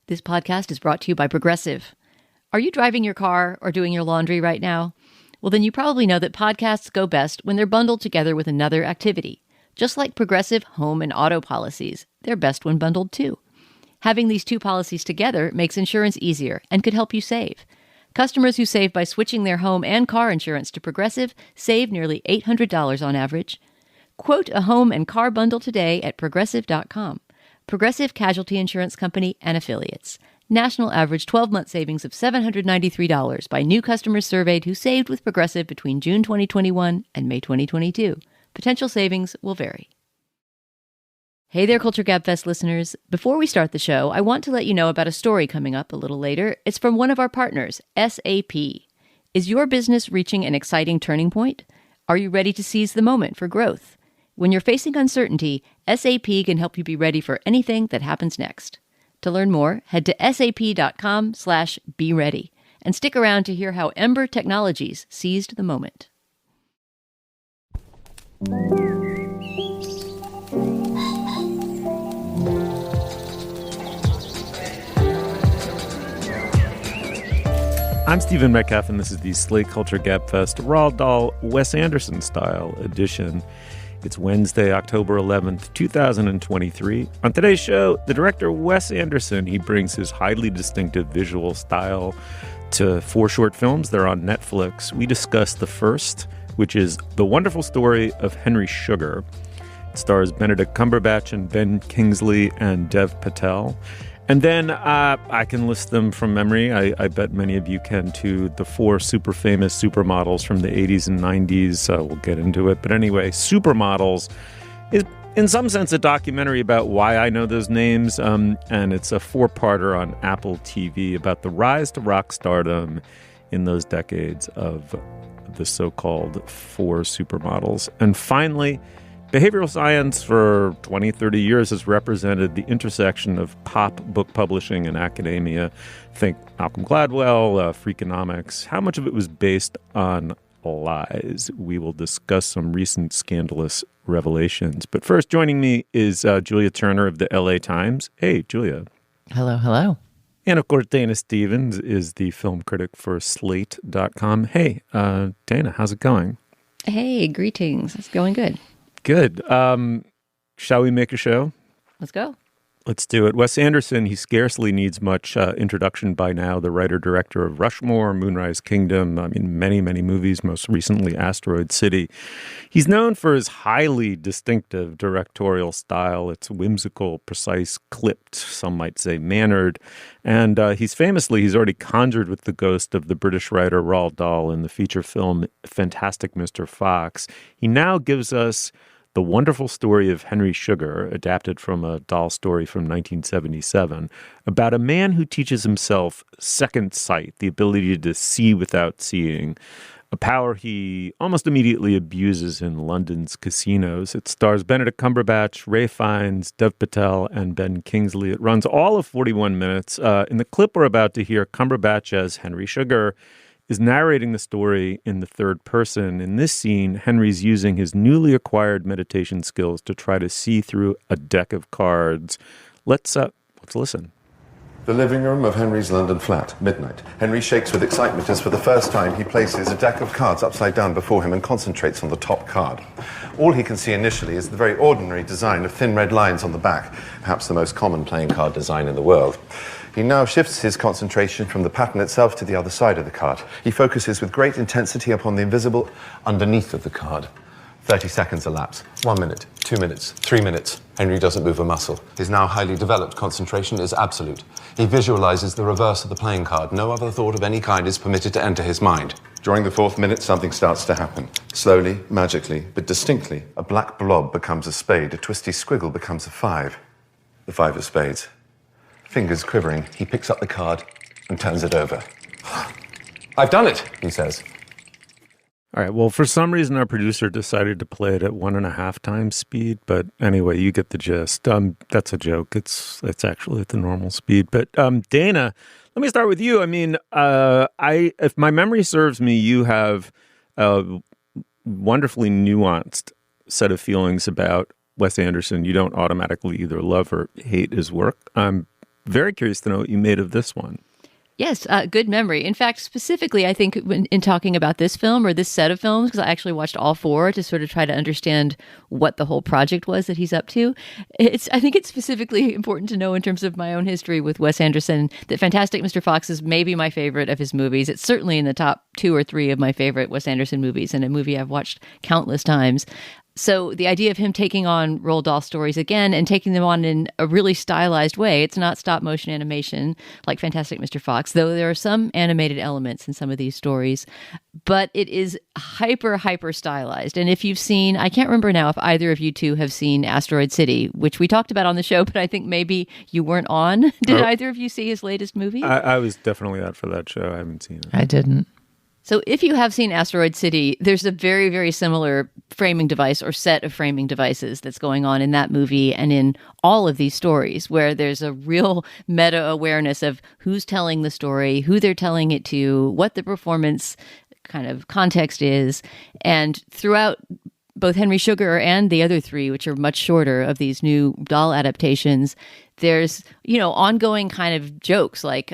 This podcast is brought to you by Progressive. Are you driving your car or doing your laundry right now? Well, then you probably know that podcasts go best when they're bundled together with another activity. Just like Progressive home and auto policies, they're best when bundled too. Having these two policies together makes insurance easier and could help you save. Customers who save by switching their home and car insurance to Progressive save nearly $800 on average. Quote a home and car bundle today at Progressive.com. Progressive Casualty Insurance Company and Affiliates. National average 12-month savings of $793 by new customers surveyed who saved with Progressive between June 2021 and May 2022. Potential savings will vary. Hey there, Culture Gabfest listeners. Before we start the show, I want to let you know about a story coming up a little later. It's from one of our partners, SAP. Is your business reaching an exciting turning point? Are you ready to seize the moment for growth? When you're facing uncertainty, SAP can help you be ready for anything that happens next. To learn more, head to sap.com/be-ready and stick around to hear how Ember Technologies seized the moment. I'm Stephen Metcalf, and this is the Slate Culture Gabfest Roald Dahl Wes Anderson style edition. It's Wednesday, October 11th, 2023. On today's show, the director Wes Anderson, he brings his highly distinctive visual style to 4 short films. They're on Netflix. We discuss the first, which is The Wonderful Story of Henry Sugar. It stars Benedict Cumberbatch and Ben Kingsley and Dev Patel. And then I can list them from memory. I bet many of you can too. The 4 super famous supermodels from the 80s and 90s. We'll get into it. But anyway, Supermodels is in some sense a documentary about why I know those names. And it's a 4-parter on Apple TV about the rise to rock stardom in those decades of the so-called 4 supermodels. And finally, behavioral science for 20, 30 years has represented the intersection of pop, book publishing, and academia. Think Malcolm Gladwell, Freakonomics. How much of it was based on lies? We will discuss some recent scandalous revelations. But first, joining me is Julia Turner of the LA Times. Hey, Julia. Hello, hello. And of course, Dana Stevens is the film critic for Slate.com. Hey, Dana, how's it going? Hey, greetings. It's going good. Good. Shall we make a show? Let's go. Let's do it. Wes Anderson, he scarcely needs much introduction by now. The writer-director of Rushmore, Moonrise Kingdom, many, many movies, most recently Asteroid City. He's known for his highly distinctive directorial style. It's whimsical, precise, clipped, some might say mannered. And he's already conjured with the ghost of the British writer Roald Dahl in the feature film Fantastic Mr. Fox. He now gives us The Wonderful Story of Henry Sugar, adapted from a Dahl story from 1977, about a man who teaches himself second sight, the ability to see without seeing, a power he almost immediately abuses in London's casinos. It stars Benedict Cumberbatch, Ralph Fiennes, Dev Patel, and Ben Kingsley. It runs all of 41 minutes. In the clip we're about to hear, Cumberbatch as Henry Sugar is narrating the story in the third person. In this scene, Henry's using his newly acquired meditation skills to try to see through a deck of cards. Let's listen. The living room of Henry's London flat, midnight. Henry shakes with excitement as for the first time he places a deck of cards upside down before him and concentrates on the top card. All he can see initially is the very ordinary design of thin red lines on the back, perhaps the most common playing card design in the world. He now shifts his concentration from the pattern itself to the other side of the card. He focuses with great intensity upon the invisible underneath of the card. 30 seconds elapse. 1 minute, 2 minutes, 3 minutes. Henry doesn't move a muscle. His now highly developed concentration is absolute. He visualizes the reverse of the playing card. No other thought of any kind is permitted to enter his mind. During the 4th minute, something starts to happen. Slowly, magically, but distinctly, a black blob becomes a spade. A twisty squiggle becomes a 5. The 5 of spades. Fingers quivering, he picks up the card and turns it over. "I've done it," he says. All right. Well, for some reason, our producer decided to play it at 1.5 times speed. But anyway, you get the gist. That's a joke. It's actually at the normal speed. But Dana, let me start with you. If my memory serves me, you have a wonderfully nuanced set of feelings about Wes Anderson. You don't automatically either love or hate his work. very curious to know what you made of this one. Yes, good memory. In fact, specifically, I think in talking about this film or this set of films, because I actually watched all four to sort of try to understand what the whole project was that he's up to. I think it's specifically important to know in terms of my own history with Wes Anderson that Fantastic Mr. Fox is maybe my favorite of his movies. It's certainly in the top 2 or 3 of my favorite Wes Anderson movies, and a movie I've watched countless times. So the idea of him taking on Roald Dahl stories again and taking them on in a really stylized way, it's not stop motion animation like Fantastic Mr. Fox, though there are some animated elements in some of these stories, but it is hyper stylized. And if you've seen, I can't remember now if either of you two have seen Asteroid City, which we talked about on the show, but I think maybe you weren't on. Did either of you see his latest movie? I was definitely out for that show. I haven't seen it. I didn't. So if you have seen Asteroid City, there's a very, very similar framing device or set of framing devices that's going on in that movie and in all of these stories, where there's a real meta awareness of who's telling the story, who they're telling it to, what the performance kind of context is. And throughout both Henry Sugar and the other 3, which are much shorter of these new Dahl adaptations, there's, ongoing kind of jokes like,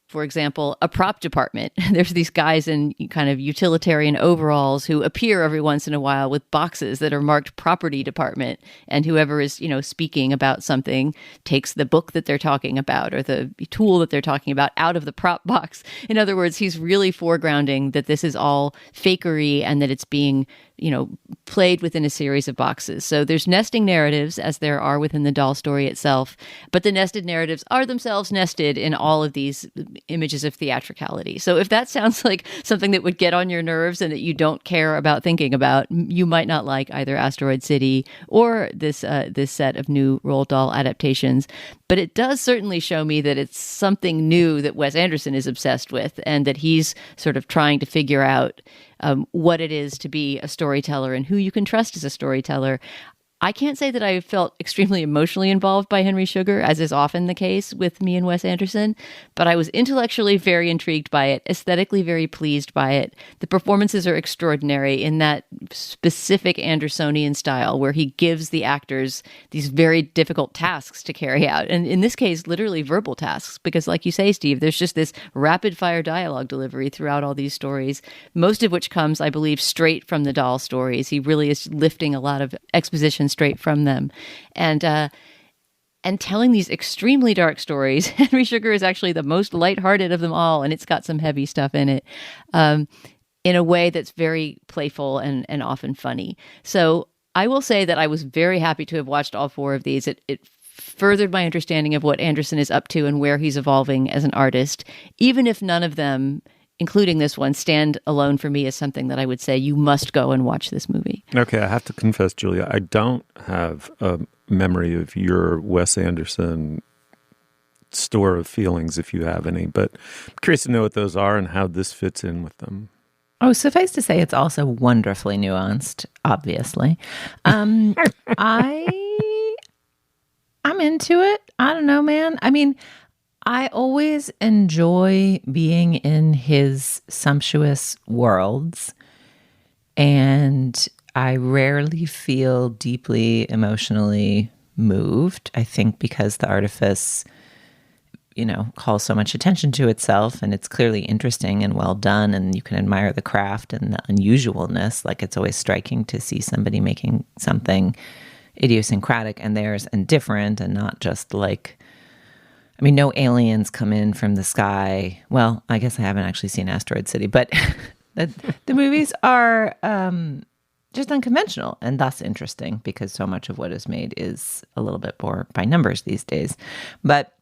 for example, a prop department. There's these guys in kind of utilitarian overalls who appear every once in a while with boxes that are marked property department. And whoever is, speaking about something takes the book that they're talking about or the tool that they're talking about out of the prop box. In other words, he's really foregrounding that this is all fakery and that it's being, played within a series of boxes. So there's nesting narratives as there are within the Dahl story itself, but the nested narratives are themselves nested in all of these images of theatricality. So if that sounds like something that would get on your nerves and that you don't care about thinking about, you might not like either Asteroid City or this set of new Roald Dahl adaptations. But it does certainly show me that it's something new that Wes Anderson is obsessed with and that he's sort of trying to figure out what it is to be a storyteller and who you can trust as a storyteller. I can't say that I felt extremely emotionally involved by Henry Sugar, as is often the case with me and Wes Anderson, but I was intellectually very intrigued by it, aesthetically very pleased by it. The performances are extraordinary in that specific Andersonian style where he gives the actors these very difficult tasks to carry out. And in this case, literally verbal tasks, because like you say, Steve, there's just this rapid fire dialogue delivery throughout all these stories, most of which comes, I believe, straight from the Dahl stories. He really is lifting a lot of exposition straight from them. And telling these extremely dark stories. Henry Sugar is actually the most lighthearted of them all, and it's got some heavy stuff in it in a way that's very playful and often funny. So I will say that I was very happy to have watched all 4 of these. It furthered my understanding of what Anderson is up to and where he's evolving as an artist, even if none of them, including this one, stand alone for me as something that I would say you must go and watch this movie. Okay, I have to confess, Julia, I don't have a memory of your Wes Anderson store of feelings, if you have any, but I'm curious to know what those are and how this fits in with them. Oh, suffice to say, it's also wonderfully nuanced, obviously. I'm into it. I don't know, man. I mean, I always enjoy being in his sumptuous worlds, and I rarely feel deeply emotionally moved. I think because the artifice, calls so much attention to itself, and it's clearly interesting and well done, and you can admire the craft and the unusualness. Like, it's always striking to see somebody making something idiosyncratic and theirs and different, and not just like, no aliens come in from the sky. Well, I guess I haven't actually seen Asteroid City, but the movies are just unconventional and thus interesting because so much of what is made is a little bit more by numbers these days. But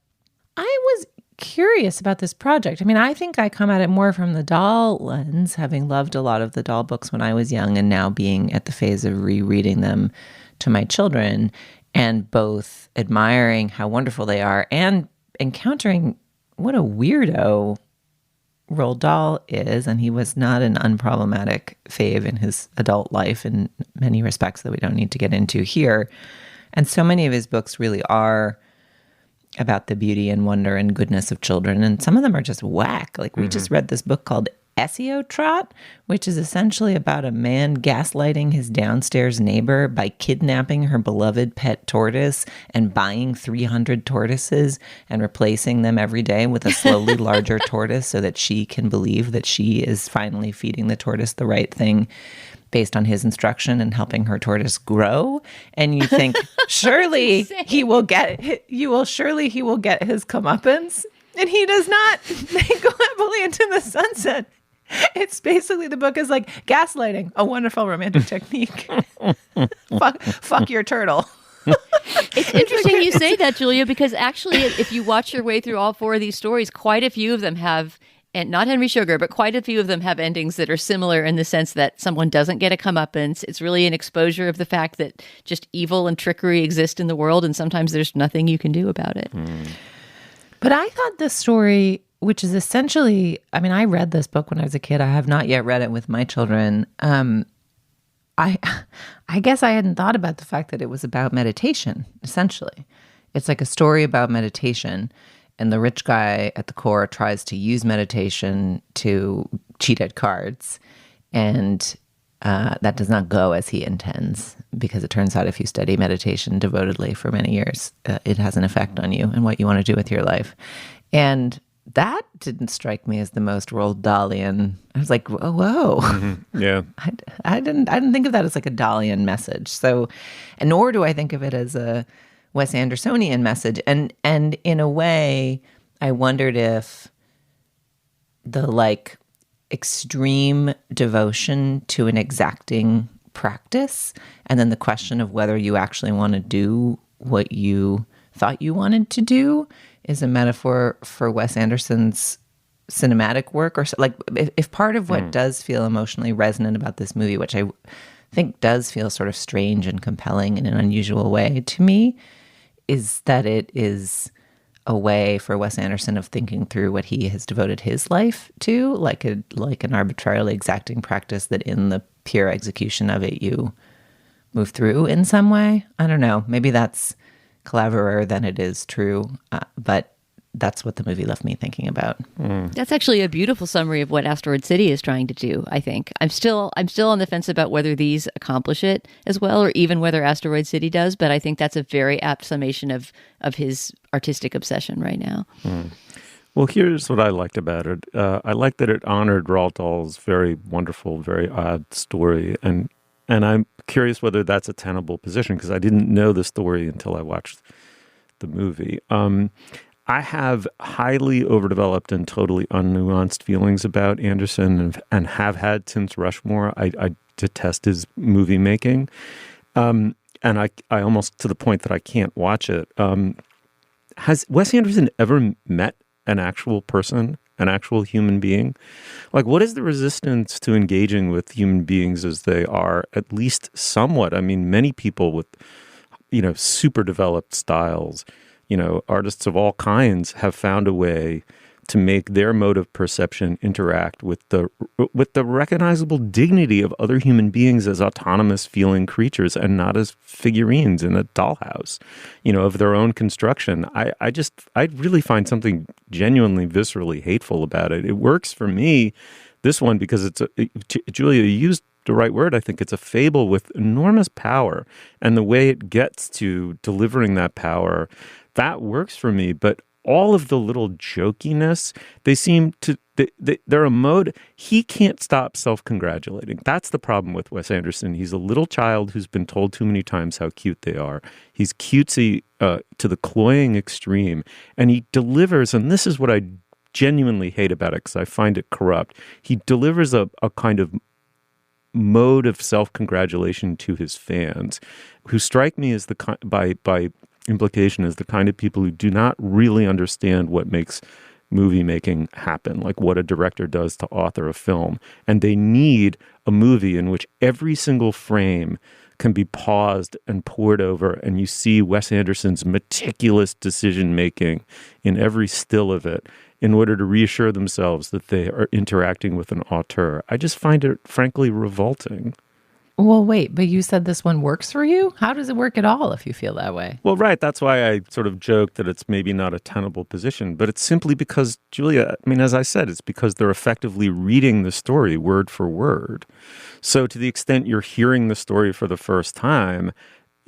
I was curious about this project. I think I come at it more from the Dahl lens, having loved a lot of the Dahl books when I was young and now being at the phase of rereading them to my children and both admiring how wonderful they are and encountering what a weirdo Roald Dahl is. And he was not an unproblematic fave in his adult life in many respects that we don't need to get into here. And so many of his books really are about the beauty and wonder and goodness of children. And some of them are just whack. Like we just read this book called SEO Trot, which is essentially about a man gaslighting his downstairs neighbor by kidnapping her beloved pet tortoise and buying 300 tortoises and replacing them every day with a slowly larger tortoise so that she can believe that she is finally feeding the tortoise the right thing based on his instruction and helping her tortoise grow. And you think, surely he will get his comeuppance. And he does not. They go happily into the sunset. It's basically, the book is like gaslighting, a wonderful romantic technique. fuck your turtle. It's interesting you say that, Julia, because actually, if you watch your way through all four of these stories, quite a few of them have, and not Henry Sugar, but quite a few of them have endings that are similar in the sense that someone doesn't get a comeuppance. It's really an exposure of the fact that just evil and trickery exist in the world, and sometimes there's nothing you can do about it. But I thought this story, which is essentially, I mean, I read this book when I was a kid. I have not yet read it with my children. I guess I hadn't thought about the fact that it was about meditation, essentially. It's like a story about meditation, and the rich guy at the core tries to use meditation to cheat at cards. And that does not go as he intends, because it turns out if you study meditation devotedly for many years, it has an effect on you and what you want to do with your life. And that didn't strike me as the most Roald Dahlian. I was like, whoa. Mm-hmm. Yeah. I didn't think of that as like a Dahlian message. So, and nor do I think of it as a Wes Andersonian message. And in a way, I wondered if the like extreme devotion to an exacting practice, and then the question of whether you actually want to do what you thought you wanted to do, is a metaphor for Wes Anderson's cinematic work. Or like, if part of what does feel emotionally resonant about this movie, which I think does feel sort of strange and compelling in an unusual way to me, is that it is a way for Wes Anderson of thinking through what he has devoted his life to, like an arbitrarily exacting practice that in the pure execution of it, you move through in some way. I don't know. Maybe that's cleverer than it is true, but that's what the movie left me thinking about. That's actually a beautiful summary of what Asteroid City is trying to do, I think. I'm still on the fence about whether these accomplish it as well, or even whether Asteroid City does, but I think that's a very apt summation of his artistic obsession right now. Well, here's what I liked about it. I liked that it honored Roald Dahl's very wonderful, very odd story, and I'm curious whether that's a tenable position, because I didn't know the story until I watched the movie. I have highly overdeveloped and totally unnuanced feelings about Anderson, and have had since Rushmore. I detest his movie making. And I almost to the point that I can't watch it. Has Wes Anderson ever met an actual person, an actual human being? Like, what is the resistance to engaging with human beings as they are, at least somewhat? I mean, many people with, super developed styles, artists of all kinds have found a way to make their mode of perception interact with the recognizable dignity of other human beings as autonomous feeling creatures, and not as figurines in a dollhouse, of their own construction. I really find something genuinely viscerally hateful about it. It works for me, this one, because Julia, you used the right word. I think it's a fable with enormous power, and the way it gets to delivering that power, that works for me. But all of the little jokiness, they're a mode. He can't stop self-congratulating. That's the problem with Wes Anderson. He's a little child who's been told too many times how cute they are. He's cutesy to the cloying extreme, and he delivers, and this is what I genuinely hate about it, because I find it corrupt. He delivers a kind of mode of self-congratulation to his fans, who strike me as by implication as the kind of people who do not really understand what makes movie making happen, like what a director does to author a film. And they need a movie in which every single frame can be paused and pored over, and you see Wes Anderson's meticulous decision making in every still of it, in order to reassure themselves that they are interacting with an auteur. I just find it frankly revolting. Well, wait, but you said this one works for you? How does it work at all if you feel that way? Well, right. That's why I sort of joked that it's maybe not a tenable position, but it's simply because, Julia, I mean, as I said, it's because they're effectively reading the story word for word. So to the extent you're hearing the story for the first time,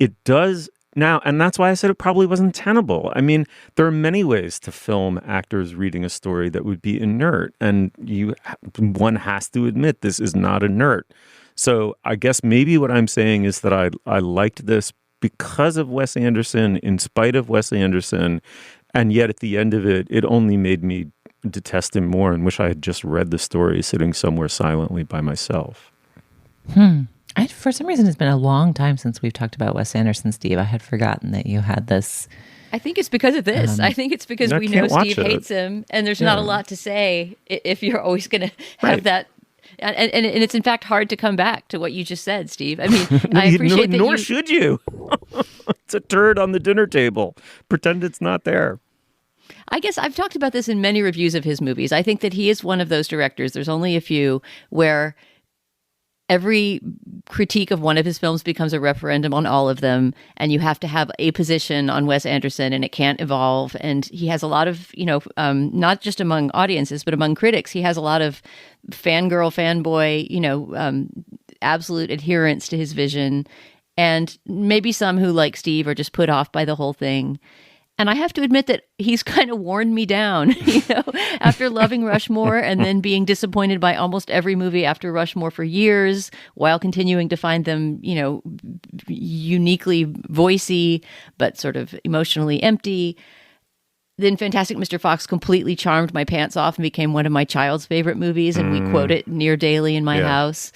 it does now, and that's why I said it probably wasn't tenable. I mean, there are many ways to film actors reading a story that would be inert, and one has to admit this is not inert. So I guess maybe what I'm saying is that I liked this because of Wes Anderson, in spite of Wes Anderson, and yet at the end of it, it only made me detest him more and wish I had just read the story sitting somewhere silently by myself. For some reason, it's been a long time since we've talked about Wes Anderson, Steve. I had forgotten that you had this. I think it's because of this. I think it's because we know Steve hates him, and there's not a lot to say if you're always going to have that. And it's in fact hard to come back to what you just said, Steve. I mean, I appreciate that. Nor should you. It's a turd on the dinner table. Pretend it's not there. I guess I've talked about this in many reviews of his movies. I think that he is one of those directors. There's only a few where every critique of one of his films becomes a referendum on all of them, and you have to have a position on Wes Anderson, and it can't evolve. And he has a lot of, not just among audiences, but among critics, he has a lot of fangirl, fanboy, absolute adherence to his vision, and maybe some who, like Steve, are just put off by the whole thing. And I have to admit that he's kind of worn me down, after loving Rushmore and then being disappointed by almost every movie after Rushmore for years, while continuing to find them, uniquely voicey, but sort of emotionally empty. Then Fantastic Mr. Fox completely charmed my pants off and became one of my child's favorite movies, and we quote it near daily in my house.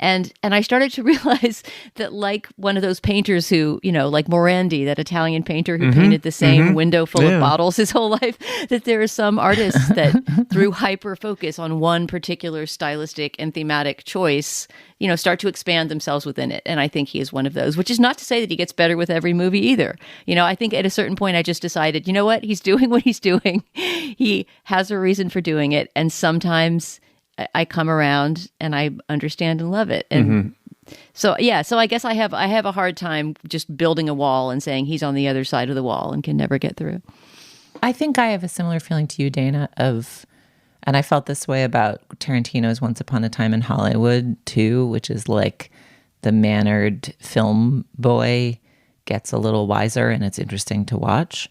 And I started to realize that, like one of those painters who, like Morandi, that Italian painter who painted the same window full of bottles his whole life, that there are some artists that through hyper focus on one particular stylistic and thematic choice, start to expand themselves within it. And I think he is one of those, which is not to say that he gets better with every movie either. I think at a certain point I just decided, you know what? He's doing what he's doing. He has a reason for doing it. And sometimes I come around and I understand and love it. And so I guess I have a hard time just building a wall and saying he's on the other side of the wall and can never get through. I think I have a similar feeling to you, Dana, and I felt this way about Tarantino's Once Upon a Time in Hollywood too, which is like the mannered film boy gets a little wiser and it's interesting to watch.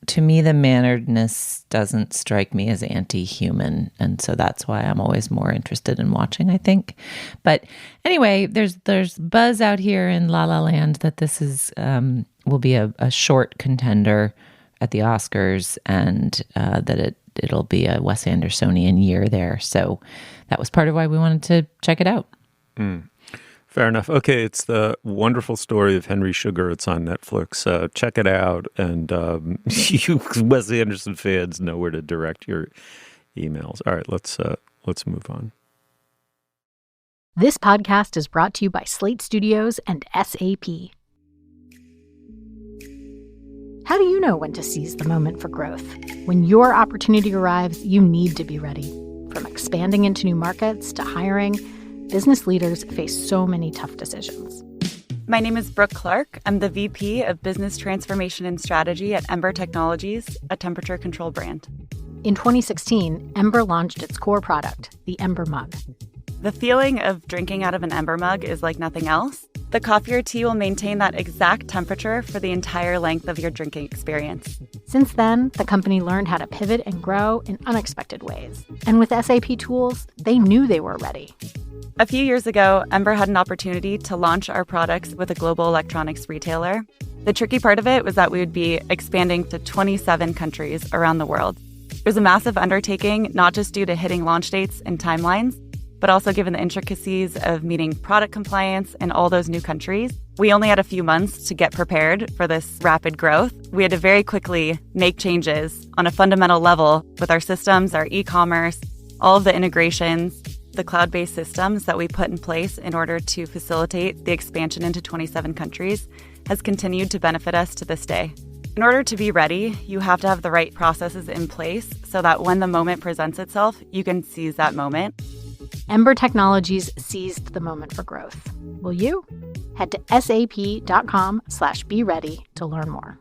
To me, the manneredness doesn't strike me as anti-human, and so that's why I'm always more interested in watching, I think. But anyway, there's buzz out here in La La Land that this is will be a short contender at the Oscars, and that it'll be a Wes Andersonian year there. So that was part of why we wanted to check it out. Fair enough. Okay, it's the wonderful story of Henry Sugar. It's on Netflix. Check it out. And you Wes Anderson fans know where to direct your emails. All right, let's move on. This podcast is brought to you by Slate Studios and SAP. How do you know when to seize the moment for growth? When your opportunity arrives, you need to be ready. From expanding into new markets to hiring, business leaders face so many tough decisions. My name is Brooke Clark. I'm the VP of Business Transformation and Strategy at Ember Technologies, a temperature control brand. In 2016, Ember launched its core product, the Ember Mug. The feeling of drinking out of an Ember mug is like nothing else. The coffee or tea will maintain that exact temperature for the entire length of your drinking experience. Since then, the company learned how to pivot and grow in unexpected ways. And with SAP tools, they knew they were ready. A few years ago, Ember had an opportunity to launch our products with a global electronics retailer. The tricky part of it was that we would be expanding to 27 countries around the world. It was a massive undertaking, not just due to hitting launch dates and timelines, but also given the intricacies of meeting product compliance in all those new countries. We only had a few months to get prepared for this rapid growth. We had to very quickly make changes on a fundamental level with our systems, our e-commerce, all of the integrations, the cloud-based systems that we put in place in order to facilitate the expansion into 27 countries has continued to benefit us to this day. In order to be ready, you have to have the right processes in place so that when the moment presents itself, you can seize that moment. Ember Technologies seized the moment for growth. Will you? Head to sap.com/be ready to learn more.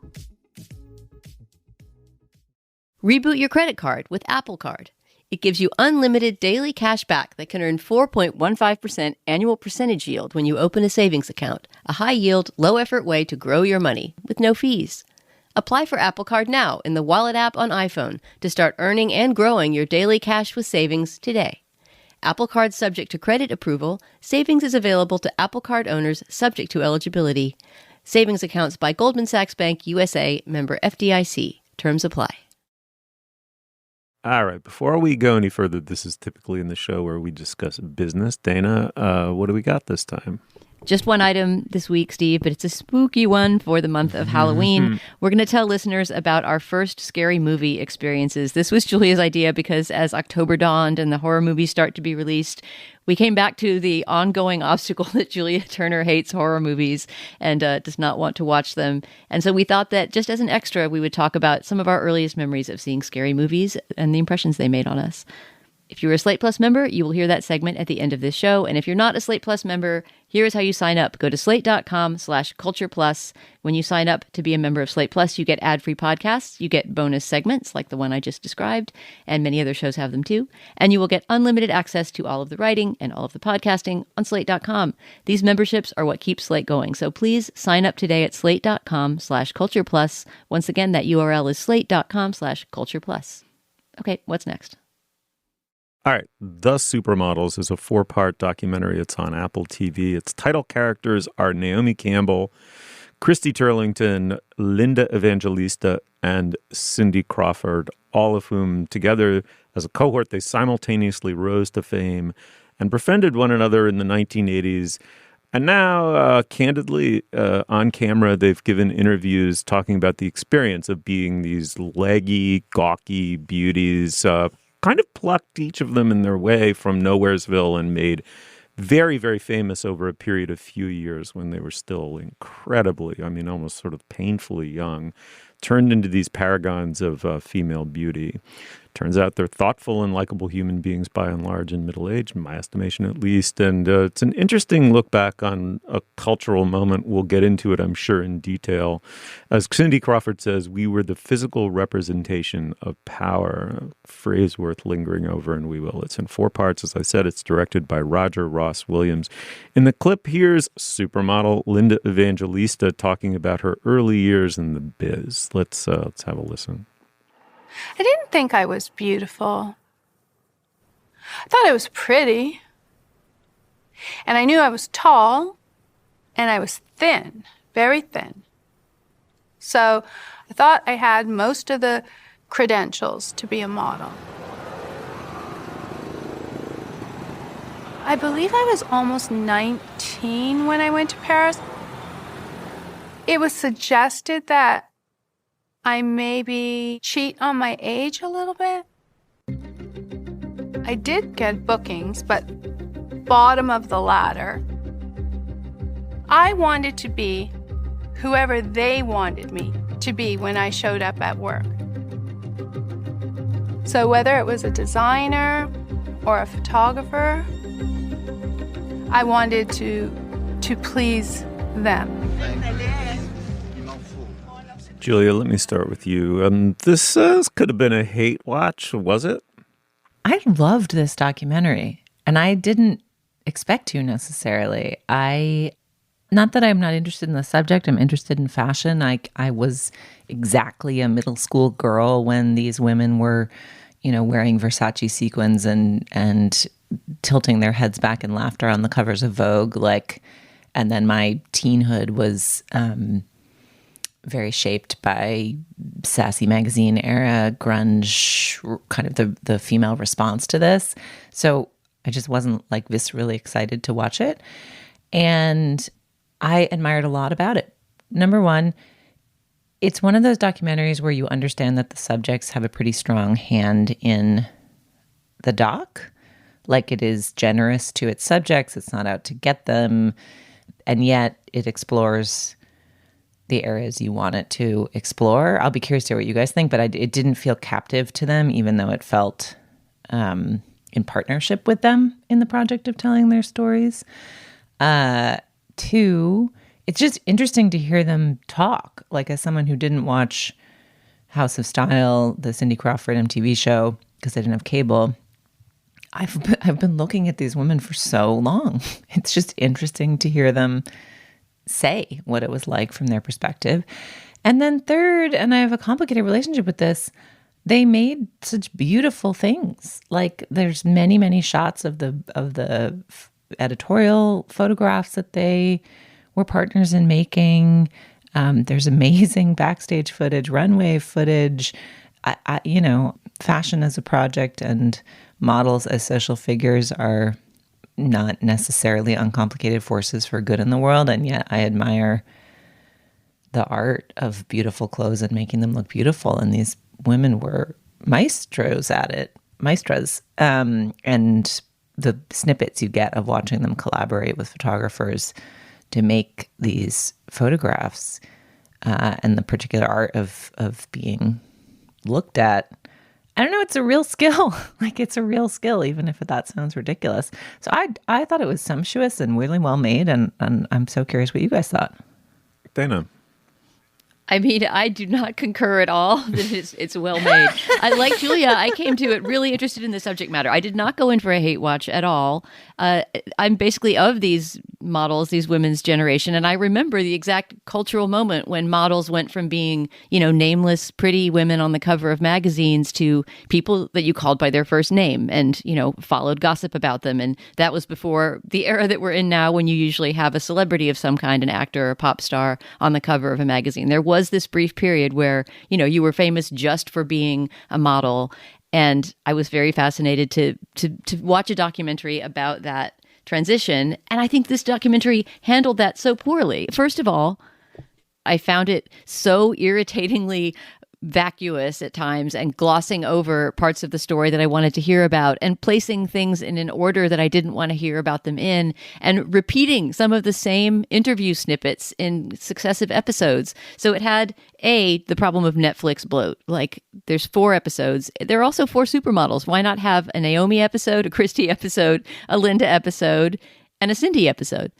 Reboot your credit card with Apple Card. It gives you unlimited daily cash back that can earn 4.15% annual percentage yield when you open a savings account, a high-yield, low-effort way to grow your money with no fees. Apply for Apple Card now in the Wallet app on iPhone to start earning and growing your daily cash with savings today. Apple Card subject to credit approval. Savings is available to Apple Card owners subject to eligibility. Savings accounts by Goldman Sachs Bank USA, member FDIC. Terms apply. All right. Before we go any further, this is typically in the show where we discuss business. Dana, what do we got this time? Just one item this week, Steve, but it's a spooky one for the month of Halloween. We're going to tell listeners about our first scary movie experiences. This was Julia's idea because as October dawned and the horror movies start to be released, we came back to the ongoing obstacle that Julia Turner hates horror movies and does not want to watch them. And so we thought that just as an extra, we would talk about some of our earliest memories of seeing scary movies and the impressions they made on us. If you're a Slate Plus member, you will hear that segment at the end of this show. And if you're not a Slate Plus member, here's how you sign up. Go to slate.com/culture plus. When you sign up to be a member of Slate Plus, you get ad-free podcasts. You get bonus segments like the one I just described, and many other shows have them too. And you will get unlimited access to all of the writing and all of the podcasting on slate.com. These memberships are what keeps Slate going. So please sign up today at slate.com/culture plus. Once again, that URL is slate.com/culture plus. Okay, what's next? All right. The Supermodels is a 4-part documentary. It's on Apple TV. Its title characters are Naomi Campbell, Christy Turlington, Linda Evangelista, and Cindy Crawford, all of whom together as a cohort, they simultaneously rose to fame and befriended one another in the 1980s. And now, candidly, on camera, they've given interviews talking about the experience of being these leggy, gawky beauties, kind of plucked each of them in their way from Nowheresville and made very, very famous over a period of few years when they were still incredibly, I mean, almost sort of painfully young, turned into these paragons of female beauty. Turns out they're thoughtful and likable human beings by and large in middle age, in my estimation at least. And it's an interesting look back on a cultural moment. We'll get into it, I'm sure, in detail. As Cindy Crawford says, we were the physical representation of power, a phrase worth lingering over, and we will. It's in 4 parts. As I said, it's directed by Roger Ross Williams. In the clip, here's supermodel Linda Evangelista talking about her early years in the biz. Let's have a listen. I didn't think I was beautiful. I thought I was pretty. And I knew I was tall, and I was thin, very thin. So I thought I had most of the credentials to be a model. I believe I was almost 19 when I went to Paris. It was suggested that I maybe cheat on my age a little bit. I did get bookings, but bottom of the ladder. I wanted to be whoever they wanted me to be when I showed up at work. So whether it was a designer or a photographer, I wanted to please them. Julia, let me start with you. This could have been a hate watch, was it? I loved this documentary, and I didn't expect to necessarily. Not that I'm not interested in the subject, I'm interested in fashion. I was exactly a middle school girl when these women were, wearing Versace sequins and tilting their heads back in laughter on the covers of Vogue. And then my teenhood was very shaped by sassy magazine era grunge, kind of the female response to this. So I just wasn't viscerally excited to watch it. And I admired a lot about it. Number one, it's one of those documentaries where you understand that the subjects have a pretty strong hand in the doc. It is generous to its subjects. It's not out to get them. And yet it explores the areas you want it to explore. I'll be curious to hear what you guys think, but it didn't feel captive to them, even though it felt in partnership with them in the project of telling their stories. Two, it's just interesting to hear them talk. Like, as someone who didn't watch House of Style, the Cindy Crawford MTV show, because I didn't have cable, I've been looking at these women for so long. It's just interesting to hear them say what it was like from their perspective. And then third, and I have a complicated relationship with this, they made such beautiful things. Like, there's many, many shots of the editorial photographs that they were partners in making. There's amazing backstage footage, runway footage. Fashion as a project and models as social figures are not necessarily uncomplicated forces for good in the world. And yet I admire the art of beautiful clothes and making them look beautiful. And these women were maestros at it, maestras. And the snippets you get of watching them collaborate with photographers to make these photographs and the particular art of being looked at, I don't know, it's a real skill. Like, it's a real skill, even if that sounds ridiculous. So I thought it was sumptuous and really well made, and I'm so curious what you guys thought. Dana. I mean, I do not concur at all that it's well made. Like Julia, I came to it really interested in the subject matter. I did not go in for a hate watch at all. I'm basically of these models, these women's generation, and I remember the exact cultural moment when models went from being, nameless, pretty women on the cover of magazines to people that you called by their first name and, followed gossip about them. And that was before the era that we're in now, when you usually have a celebrity of some kind, an actor or a pop star, on the cover of a magazine. There was this brief period where, you were famous just for being a model. And I was very fascinated to watch a documentary about that transition. And I think this documentary handled that so poorly. First of all, I found it so irritatingly vacuous at times and glossing over parts of the story that I wanted to hear about and placing things in an order that I didn't want to hear about them in, and repeating some of the same interview snippets in successive episodes. So it had the problem of Netflix bloat. Like, there's 4 episodes. There are also 4 supermodels. Why not have a Naomi episode, a Christy episode, a Linda episode, and a Cindy episode?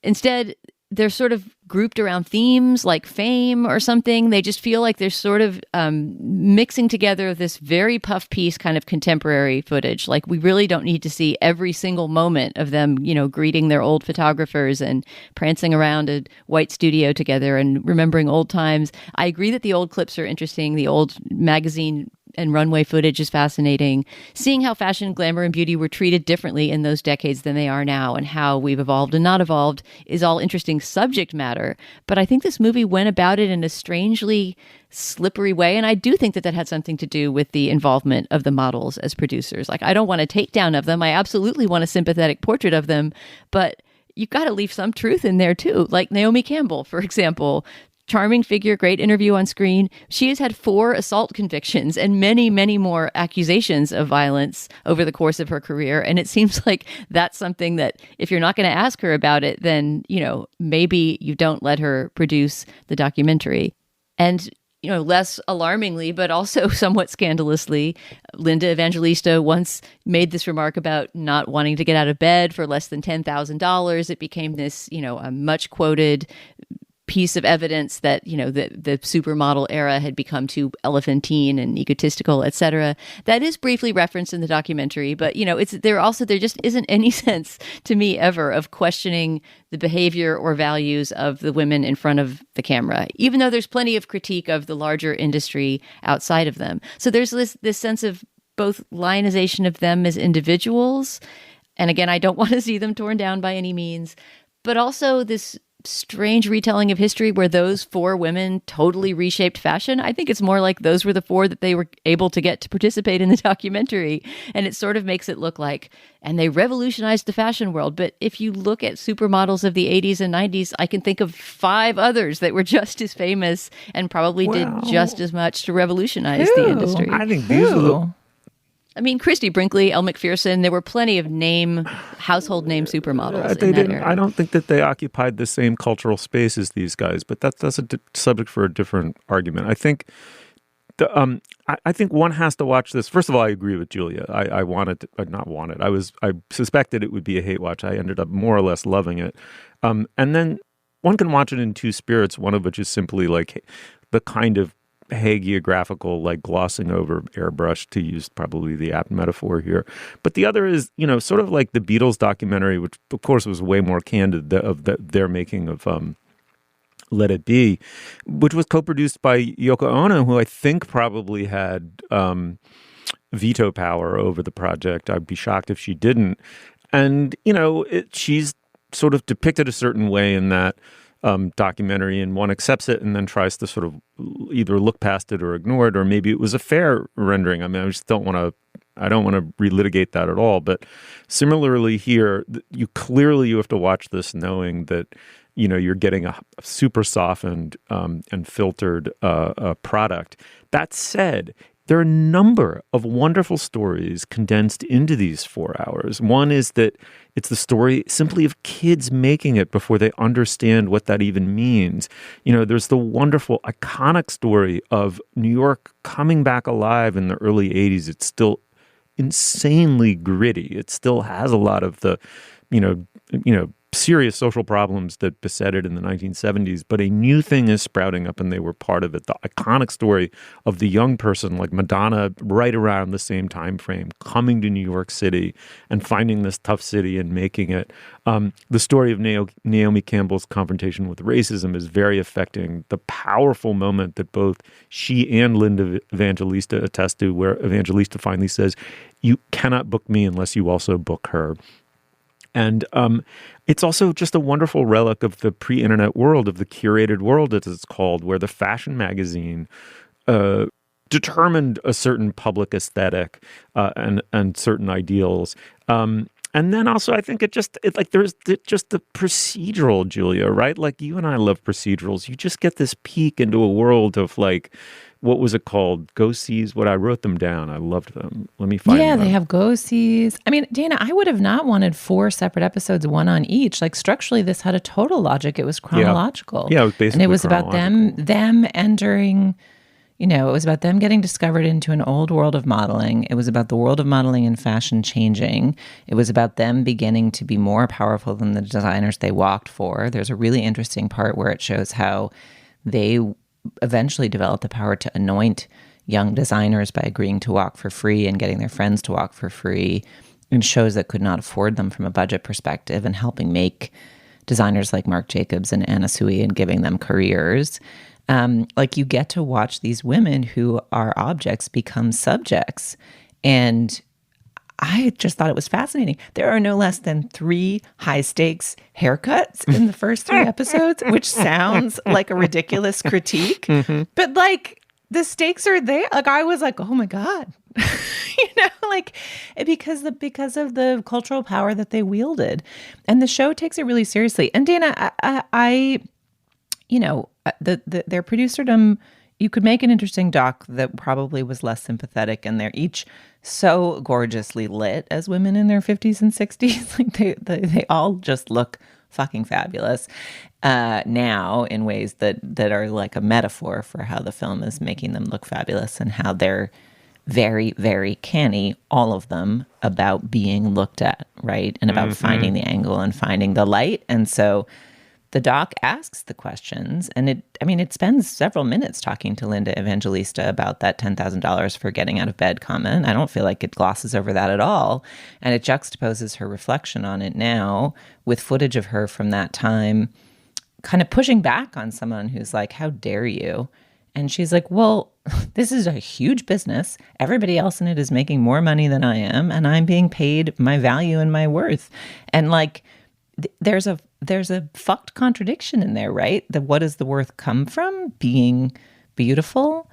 Instead, they're sort of grouped around themes like fame or something. They just feel like they're sort of mixing together this very puff piece kind of contemporary footage. Like, we really don't need to see every single moment of them, greeting their old photographers and prancing around a white studio together and remembering old times. I agree that the old clips are interesting. The old magazine and runway footage is fascinating. Seeing how fashion, glamour, and beauty were treated differently in those decades than they are now, and how we've evolved and not evolved, is all interesting subject matter. But I think this movie went about it in a strangely slippery way, and I do think that had something to do with the involvement of the models as producers. Like, I don't want a takedown of them. I absolutely want a sympathetic portrait of them, but you've got to leave some truth in there too. Like Naomi Campbell, for example. Charming figure, great interview on screen. She has had 4 assault convictions and many, many more accusations of violence over the course of her career. And it seems like that's something that, if you're not going to ask her about it, then, maybe you don't let her produce the documentary. And, less alarmingly, but also somewhat scandalously, Linda Evangelista once made this remark about not wanting to get out of bed for less than $10,000. It became this, a much quoted piece of evidence that, the supermodel era had become too elephantine and egotistical, etc. That is briefly referenced in the documentary, but, there just isn't any sense to me ever of questioning the behavior or values of the women in front of the camera, even though there's plenty of critique of the larger industry outside of them. So there's this sense of both lionization of them as individuals, and again, I don't want to see them torn down by any means, but also this strange retelling of history where those 4 women totally reshaped fashion. I think it's more like those were the 4 that they were able to get to participate in the documentary. And it sort of makes it look like, and they revolutionized the fashion world. But if you look at supermodels of the 80s and 90s, I can think of 5 others that were just as famous and probably did just as much to revolutionize the industry. I think these are the... I mean, Christy Brinkley, Elle Macpherson, there were plenty of household name supermodels in that era. I don't think that they occupied the same cultural space as these guys, but that's a subject for a different argument. I think I think one has to watch this. First of all, I agree with Julia. I suspected it would be a hate watch. I ended up more or less loving it. And then one can watch it in two spirits, one of which is simply like the kind of hagiographical, like glossing over airbrush, to use probably the apt metaphor here. But the other is, sort of like the Beatles documentary, which of course was way more candid their making of Let It Be, which was co-produced by Yoko Ono, who I think probably had veto power over the project. I'd be shocked if she didn't. And, she's sort of depicted a certain way in that documentary, and one accepts it and then tries to sort of either look past it or ignore it, or maybe it was a fair rendering. I mean, I don't want to relitigate that at all. But similarly here, you have to watch this knowing that, you're getting a super softened and filtered product. That said, there are a number of wonderful stories condensed into these 4 hours. One is that it's the story simply of kids making it before they understand what that even means. There's the wonderful, iconic story of New York coming back alive in the early 80s. It's still insanely gritty. It still has a lot of the, serious social problems that beset it in the 1970s, but a new thing is sprouting up and they were part of it. The iconic story of the young person like Madonna right around the same time frame coming to New York City and finding this tough city and making it. The story of Naomi Campbell's confrontation with racism is very affecting. The powerful moment that both she and Linda Evangelista attest to, where Evangelista finally says, "You cannot book me unless you also book her." And it's also just a wonderful relic of the pre-internet world, of the curated world, as it's called, where the fashion magazine determined a certain public aesthetic and certain ideals. And then also, I think there's just the procedural, Julia, right? Like, you and I love procedurals. You just get this peek into a world of, like, what was it called? Go-Sees. What I wrote them down. I loved them. Let me find them. Yeah, they have Go-Sees. I mean, Dana, I would have not wanted 4 separate episodes, one on each. Like, structurally, this had a total logic. It was chronological. Yeah, it was basically and it was about them entering. It was about them getting discovered into an old world of modeling. It was about the world of modeling and fashion changing. It was about them beginning to be more powerful than the designers they walked for. There's a really interesting part where it shows how they eventually developed the power to anoint young designers by agreeing to walk for free and getting their friends to walk for free in shows that could not afford them from a budget perspective, and helping make designers like Marc Jacobs and Anna Sui and giving them careers. Like, you get to watch these women who are objects become subjects. And I just thought it was fascinating. There are no less than 3 high-stakes haircuts in the first 3 episodes, which sounds like a ridiculous critique. Mm-hmm. But, like, the stakes are there. Like, I was like, oh, my God. Because of the cultural power that they wielded. And the show takes it really seriously. And, Dana, their producerdom, you could make an interesting doc that probably was less sympathetic, and they're each so gorgeously lit as women in their 50s and 60s. Like, they all just look fucking fabulous now in ways that are like a metaphor for how the film is making them look fabulous, and how they're very, very canny, all of them, about being looked at, right? And about finding the angle and finding the light. And so the doc asks the questions, and it spends several minutes talking to Linda Evangelista about that $10,000 for getting out of bed comment. I don't feel like it glosses over that at all. And it juxtaposes her reflection on it now with footage of her from that time, kind of pushing back on someone who's like, how dare you? And she's like, well, this is a huge business. Everybody else in it is making more money than I am, and I'm being paid my value and my worth. And like, there's a fucked contradiction in there, right? What does the worth come from? Being beautiful.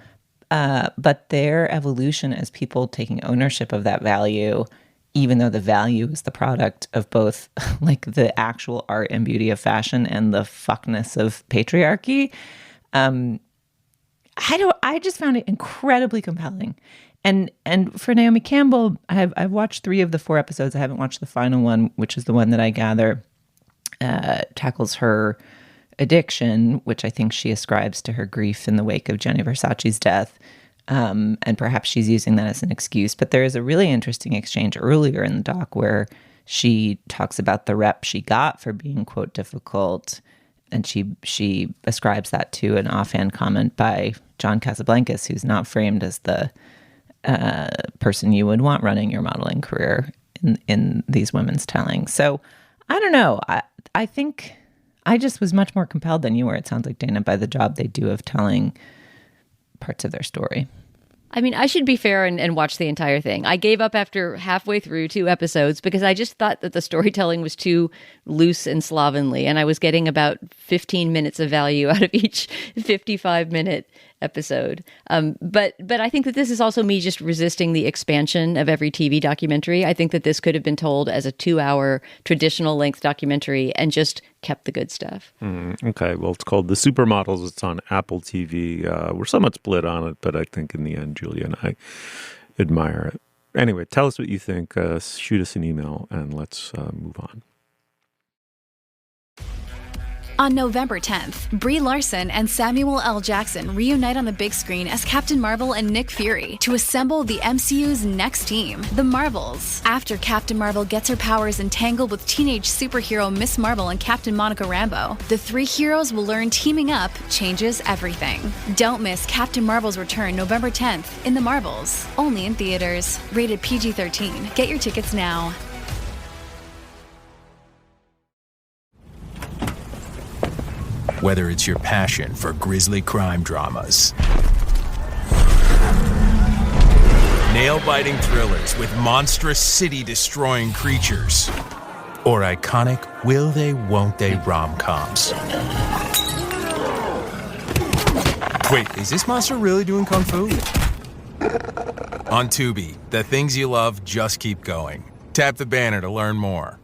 But their evolution as people taking ownership of that value, even though the value is the product of both like the actual art and beauty of fashion and the fuckness of patriarchy. I just found it incredibly compelling. And for Naomi Campbell, I've watched 3 of the 4 episodes. I haven't watched the final one, which is the one that I gather tackles her addiction, which I think she ascribes to her grief in the wake of Gianni Versace's death. And perhaps she's using that as an excuse. But there is a really interesting exchange earlier in the doc where she talks about the rep she got for being, quote, difficult. And she ascribes that to an offhand comment by John Casablancas, who's not framed as the person you would want running your modeling career in these women's telling. So I don't know. I think I just was much more compelled than you were, it sounds like, Dana, by the job they do of telling parts of their story. I mean, I should be fair and watch the entire thing. I gave up after halfway through 2 episodes because I just thought that the storytelling was too loose and slovenly, and I was getting about 15 minutes of value out of each 55-minute episode. But I think that this is also me just resisting the expansion of every TV documentary. I think that this could have been told as a 2-hour traditional length documentary and just kept the good stuff. Okay, well, it's called The Supermodels. It's on Apple TV. We're somewhat split on it, but I think in the end, Julia and I admire it. Anyway, tell us what you think. Shoot us an email and let's move on. On November 10th, Brie Larson and Samuel L. Jackson reunite on the big screen as Captain Marvel and Nick Fury to assemble the MCU's next team, the Marvels. After Captain Marvel gets her powers entangled with teenage superhero Miss Marvel and Captain Monica Rambeau, the 3 heroes will learn teaming up changes everything. Don't miss Captain Marvel's return November 10th in the Marvels, only in theaters. Rated PG-13. Get your tickets now. Whether it's your passion for grisly crime dramas, nail-biting thrillers with monstrous city-destroying creatures, or iconic will-they-won't-they rom-coms. Wait, is this monster really doing kung fu? On Tubi, the things you love just keep going. Tap the banner to learn more.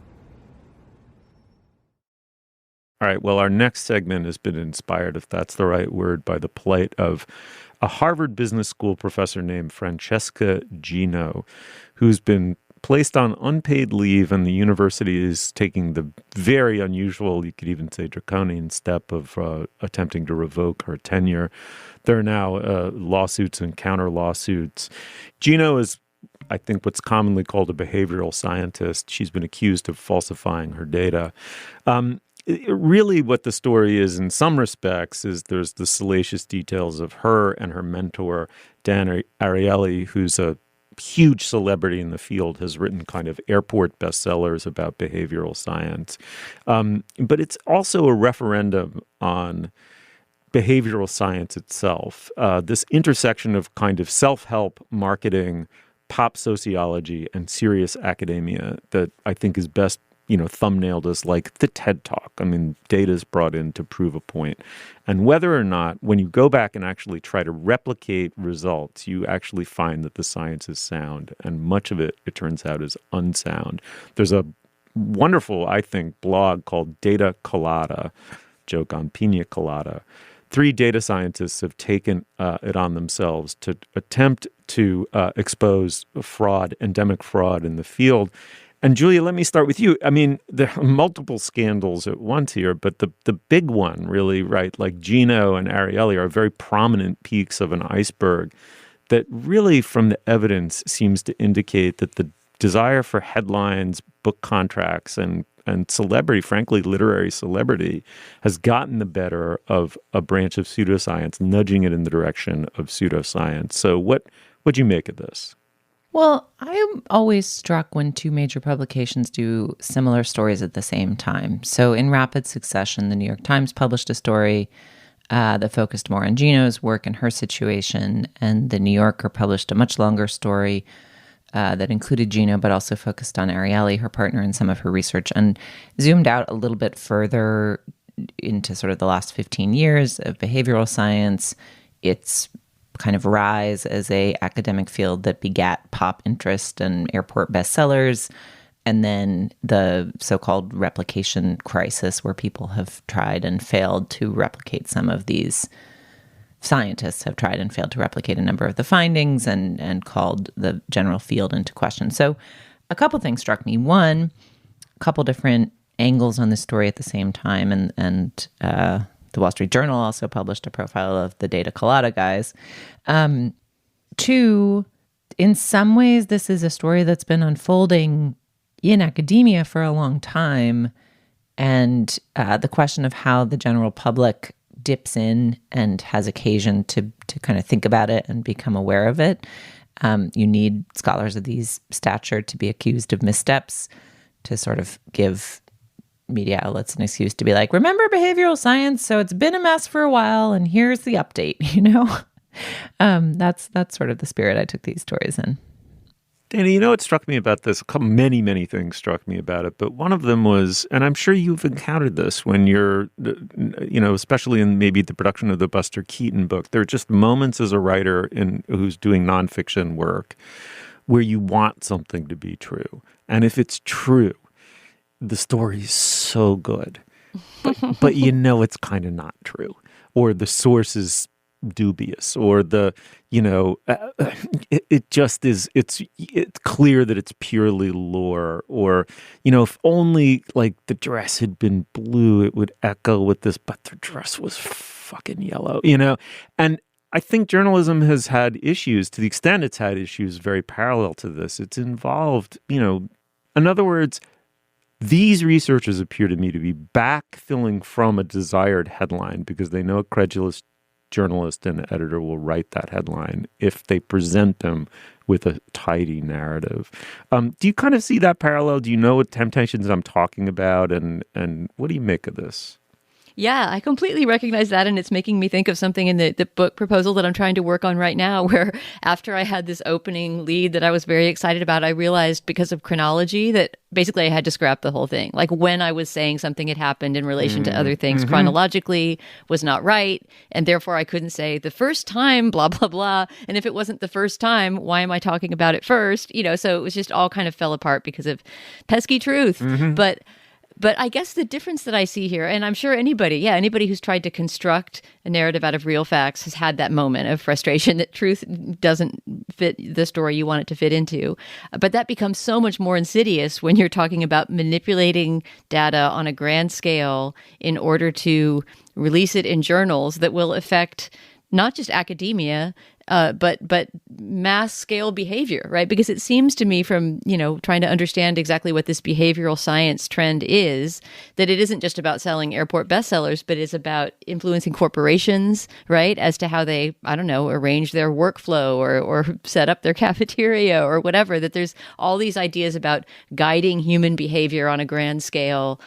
All right, well, our next segment has been inspired, if that's the right word, by the plight of a Harvard Business School professor named Francesca Gino, who's been placed on unpaid leave, and the university is taking the very unusual, you could even say draconian step of attempting to revoke her tenure. There are now lawsuits and counter lawsuits. Gino is, I think, what's commonly called a behavioral scientist. She's been accused of falsifying her data. Really what the story is in some respects is there's the salacious details of her and her mentor, Dan Ariely, who's a huge celebrity in the field, has written kind of airport bestsellers about behavioral science. But it's also a referendum on behavioral science itself, this intersection of kind of self-help marketing, pop sociology, and serious academia that I think is best thumbnailed as like the TED Talk. I mean, data is brought in to prove a point. And whether or not, when you go back and actually try to replicate results, you actually find that the science is sound. And much of it turns out, is unsound. There's a wonderful, I think, blog called Data Colada, joke on Pina Colada. 3 data scientists have taken it on themselves to attempt to expose fraud, endemic fraud in the field. And Julia, let me start with you. I mean, there are multiple scandals at once here, but the big one really, right, like Gino and Ariely are very prominent peaks of an iceberg that really, from the evidence, seems to indicate that the desire for headlines, book contracts, and celebrity, frankly, literary celebrity, has gotten the better of a branch of pseudoscience, nudging it in the direction of pseudoscience. So what'd you make of this? Well, I'm always struck when 2 major publications do similar stories at the same time. So in rapid succession, the New York Times published a story that focused more on Gino's work and her situation, and the New Yorker published a much longer story that included Gino, but also focused on Ariely, her partner, and some of her research, and zoomed out a little bit further into sort of the last 15 years of behavioral science. It's kind of rise as a academic field that begat pop interest and airport bestsellers, and then the so-called replication crisis, where people have tried and failed to replicate some of these. Scientists have tried and failed to replicate a number of the findings and called the general field into question. So a couple things struck me. One, a couple different angles on this story at the same time, and the Wall Street Journal also published a profile of the Data Colada guys. Two, in some ways, this is a story that's been unfolding in academia for a long time. And the question of how the general public dips in and has occasion to kind of think about it and become aware of it. You need scholars of these stature to be accused of missteps, to sort of give media outlets an excuse to be like, remember behavioral science? So it's been a mess for a while, and here's the update, you know? That's sort of the spirit I took these stories in. Danny, you know what struck me about this? Many, many things struck me about it, but one of them was, and I'm sure you've encountered this when you're, especially in maybe the production of the Buster Keaton book, there are just moments as a writer who's doing nonfiction work where you want something to be true. And if it's true, the story is so good, but you know it's kind of not true, or the source is dubious, or it just is, it's clear that it's purely lore, or if only like the dress had been blue it would echo with this, but the dress was fucking yellow, and I think journalism has had issues. To the extent it's had issues very parallel to this, it's involved, in other words, these researchers appear to me to be backfilling from a desired headline because they know a credulous journalist and editor will write that headline if they present them with a tidy narrative. Do you kind of see that parallel? Do you know what temptations I'm talking about? And what do you make of this? Yeah, I completely recognize that, and it's making me think of something in the book proposal that I'm trying to work on right now, where after I had this opening lead that I was very excited about, I realized because of chronology that basically I had to scrap the whole thing. Like when I was saying something had happened in relation to other things chronologically was not right, and therefore I couldn't say the first time, blah, blah, blah. And if it wasn't the first time, why am I talking about it first? So it was just all kind of fell apart because of pesky truth. But I guess the difference that I see here, and I'm sure anybody who's tried to construct a narrative out of real facts has had that moment of frustration that truth doesn't fit the story you want it to fit into. But that becomes so much more insidious when you're talking about manipulating data on a grand scale in order to release it in journals that will affect not just academia, but mass scale behavior, right? Because it seems to me from, trying to understand exactly what this behavioral science trend is, that it isn't just about selling airport bestsellers, but it's about influencing corporations, right? As to how they, arrange their workflow or set up their cafeteria or whatever, that there's all these ideas about guiding human behavior on a grand scale.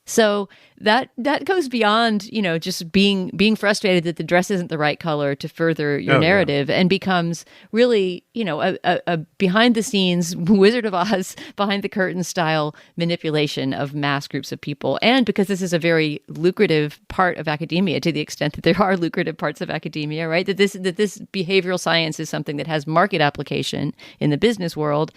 So that goes beyond, just being frustrated that the dress isn't the right color to further your narrative, and becomes really, a behind the scenes Wizard of Oz, behind the curtain style manipulation of mass groups of people. And because this is a very lucrative part of academia, to the extent that there are lucrative parts of academia, right? That this behavioral science is something that has market application in the business world.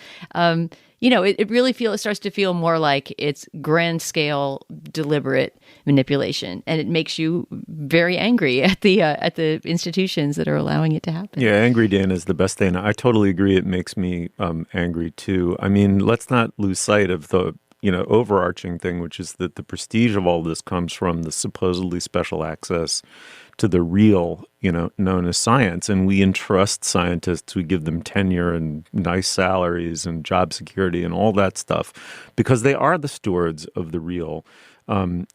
It starts to feel more like it's grand scale, deliberate manipulation, and it makes you very angry at the institutions that are allowing it to happen. Yeah, angry Dan is the best thing. I totally agree. It makes me angry too. I mean, let's not lose sight of the overarching thing, which is that the prestige of all this comes from the supposedly special access to the real, known as science. And we entrust scientists, we give them tenure and nice salaries and job security and all that stuff because they are the stewards of the real, and